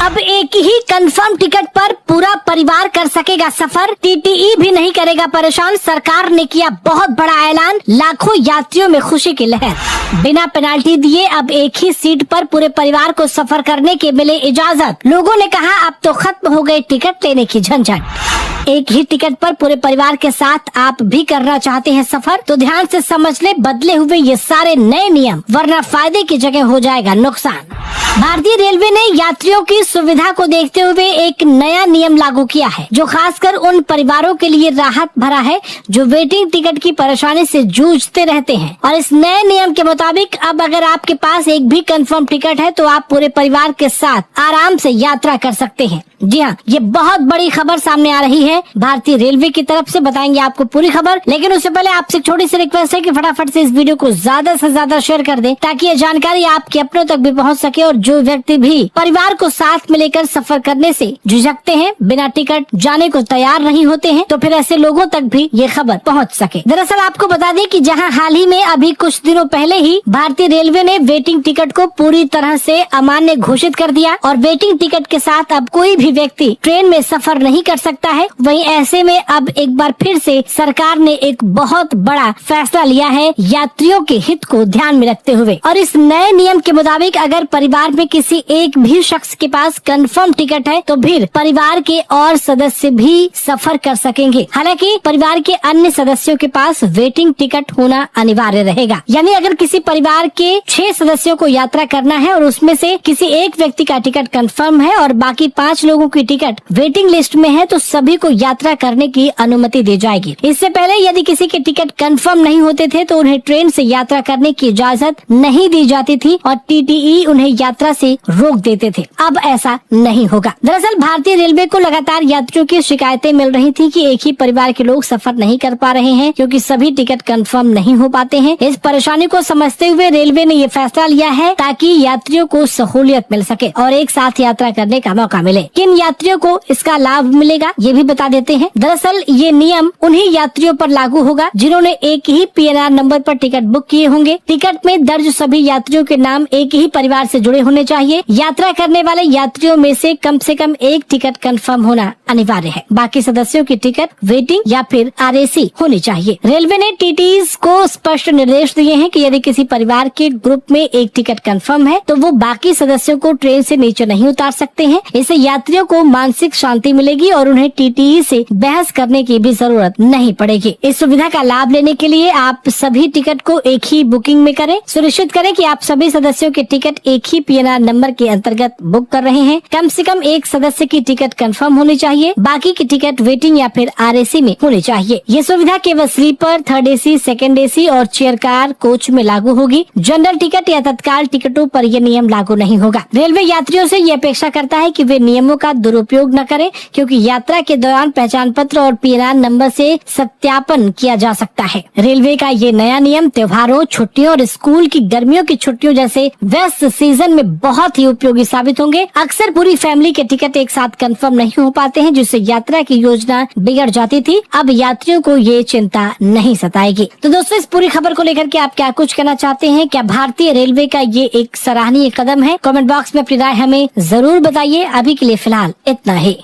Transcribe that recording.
अब एक ही confirm ticket पर पूरा परिवार कर सकेगा सफर, टीटीई भी नहीं करेगा परेशान। सरकार ने किया बहुत बड़ा ऐलान, लाखों यात्रियों में खुशी की लहर। बिना पेनाल्टी दिए अब एक ही सीट पर पूरे परिवार को सफर करने की मिले इजाजत। लोगों ने कहा अब तो खत्म हो गई टिकट लेने की झंझट। एक ही टिकट पर पूरे परिवार के साथ आप भी करना चाहते हैं सफर, तो ध्यान से समझ ले बदले हुए ये सारे नए नियम, वरना फायदे की जगह हो जाएगा नुकसान। भारतीय रेलवे ने यात्रियों की सुविधा को देखते हुए एक नया नियम लागू किया है, जो खासकर उन परिवारों के लिए राहत भरा है जो वेटिंग टिकट की परेशानी से जूझते रहते हैं। और इस नए नियम के मुताबिक अब अगर आपके पास एक भी कंफर्म टिकट है तो आप पूरे परिवार के साथ आराम से यात्रा कर सकते हैं। जी हाँ, ये बहुत बड़ी खबर सामने आ रही है भारतीय रेलवे की तरफ से। बताएंगे आपको पूरी खबर, लेकिन उससे पहले आपसे छोटी सी रिक्वेस्ट है कि फटाफट से इस वीडियो को ज्यादा से ज्यादा शेयर कर दें, ताकि ये जानकारी आपके अपनों तक भी पहुंच सके। और जो व्यक्ति भी परिवार को साथ में लेकर सफर करने से झिझकते हैं, बिना टिकट जाने को तैयार नहीं होते हैं, तो फिर ऐसे लोगों तक भी ये खबर पहुंच सके। दरअसल आपको बता दें कि जहां हाल ही में अभी कुछ दिनों पहले ही भारतीय रेलवे ने वेटिंग टिकट को पूरी तरह से अमान्य घोषित कर दिया और वेटिंग टिकट के साथ अब कोई भी व्यक्ति ट्रेन में सफर नहीं कर सकता है, वहीं ऐसे में अब एक बार फिर से सरकार ने एक बहुत बड़ा फैसला लिया है यात्रियों के हित को ध्यान में रखते हुए। और इस नए नियम के मुताबिक अगर परिवार में किसी एक भी शख्स के पास कंफर्म टिकट है तो फिर परिवार के और सदस्य भी सफर कर सकेंगे। हालांकि परिवार के अन्य सदस्यों के पास वेटिंग टिकट होना अनिवार्य रहेगा। यानी अगर किसी परिवार के 6 सदस्यों को यात्रा करना है और उसमें से किसी एक व्यक्ति का टिकट कंफर्म है और बाकी 5 लोगों की टिकट वेटिंग लिस्ट में है, तो सभी को यात्रा करने की अनुमति दी जाएगी। इससे पहले यदि किसी के टिकट कंफर्म नहीं होते थे तो उन्हें ट्रेन से यात्रा करने की इजाजत नहीं दी जाती थी और टीटीई उन्हें यात्रा से रोक देते थे। अब ऐसा नहीं होगा। दरअसल भारतीय रेलवे को लगातार यात्रियों की शिकायतें मिल रही थी कि एक ही परिवार के लोग सफर नहीं कर पा रहे हैं क्योंकि सभी टिकट कंफर्म नहीं हो पाते हैं। इस परेशानी को समझते हुए रेलवे ने ये फैसला लिया है ताकि यात्रियों को सहूलियत मिल सके और एक साथ यात्रा करने का मौका मिले। किन यात्रियों को इसका लाभ मिलेगा ये भी बता देते हैं। दरअसल ये नियम उन्हीं यात्रियों पर लागू होगा जिन्होंने एक ही पीएनआर नंबर पर टिकट बुक किए होंगे। टिकट में दर्ज सभी यात्रियों के नाम एक ही परिवार से जुड़े होने चाहिए। यात्रा करने वाले यात्रियों में से कम एक टिकट कंफर्म होना अनिवार्य है। बाकी सदस्यों की टिकट वेटिंग या फिर आरएसी होनी चाहिए। रेलवे ने टीटीईज को स्पष्ट निर्देश दिए हैं कि यदि किसी परिवार के ग्रुप में एक टिकट कंफर्म है तो वो बाकी सदस्यों को ट्रेन से नीचे नहीं उतार सकते हैं। इससे यात्रियों को मानसिक शांति मिलेगी और उन्हें टीटीई से बहस करने की भी जरूरत नहीं पड़ेगी। इस सुविधा का लाभ लेने के लिए आप सभी टिकट को एक ही बुकिंग में करें। सुनिश्चित करें कि आप सभी सदस्यों के टिकट एक ही पीएनआर नंबर के अंतर्गत बुक कर रहे हैं। कम से कम एक सदस्य की टिकट कंफर्म होनी चाहिए, बाकी की टिकट वेटिंग या फिर आरएसी में होनी चाहिए। ये सुविधा केवल sleeper, third AC, second AC और चेयर कार कोच में लागू होगी। जनरल टिकट या तत्काल टिकटों पर यह नियम लागू नहीं होगा। रेलवे यात्रियों से ये अपेक्षा करता है कि वे नियमों का दुरुपयोग न करें, क्योंकि यात्रा के दौरान पहचान पत्र और पीएनआर नंबर से सत्यापन किया जा सकता है। रेलवे का ये नया नियम त्योहारों, छुट्टियों और स्कूल की गर्मियों की छुट्टियों जैसे व्यस्त सीजन में बहुत ही उपयोगी साबित होंगे। अक्सर पूरी फैमिली के टिकट एक साथ कंफर्म नहीं हो पाते हैं, जिससे यात्रा की योजना बिगड़ जाती थी। अब यात्रियों को ये चिंता नहीं सताएगी। तो दोस्तों, इस पूरी खबर को लेकर के आप क्या कुछ कहना चाहते हैं? क्या भारतीय रेलवे का ये एक सराहनीय कदम है? कमेंट बॉक्स में अपनी राय हमें जरूर बताइए। अभी के लिए फिलहाल इतना ही।